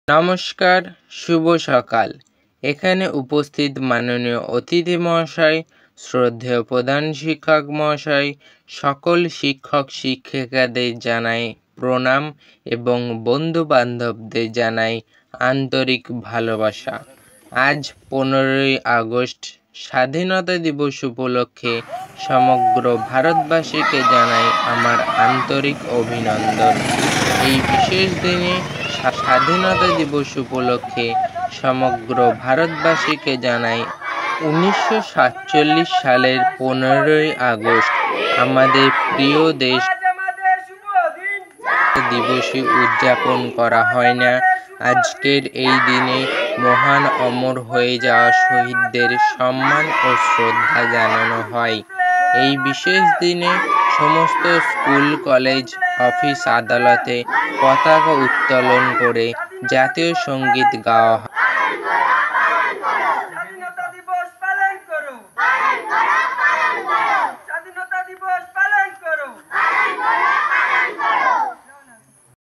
নমস্কার, শুভ সকাল। এখানে উপস্থিত মাননীয় অতিথি মহাশয়, শ্রদ্ধেয় প্রধান শিক্ষক মহাশয়, সকল শিক্ষক শিক্ষিকাদের জানাই প্রণাম এবং বন্ধু বান্ধবদের জানাই আন্তরিক ভালোবাসা। আজ 15ই আগস্ট স্বাধীনতা দিবস উপলক্ষে সমগ্র ভারতবাসীকে জানাই আমার আন্তরিক অভিনন্দন। এই বিশেষ দিনে স্বাধীনতা দিবস উপলক্ষে সমগ্র ভারতবাসীকে জানাই 1947 সালের 15ই আগস্ট আমাদের প্রিয় দেশ দিবসে উদযাপন করা হয় না। আজকের এই দিনে মহান অমর হয়ে যাওয়া শহীদদের সম্মান ও শ্রদ্ধা জানানো হয়। এই বিশেষ দিনে সমস্ত স্কুল, কলেজ, অফিস, আদালতে পতাকা উত্তোলন করে জাতীয় সঙ্গীত গাওয়া হয়।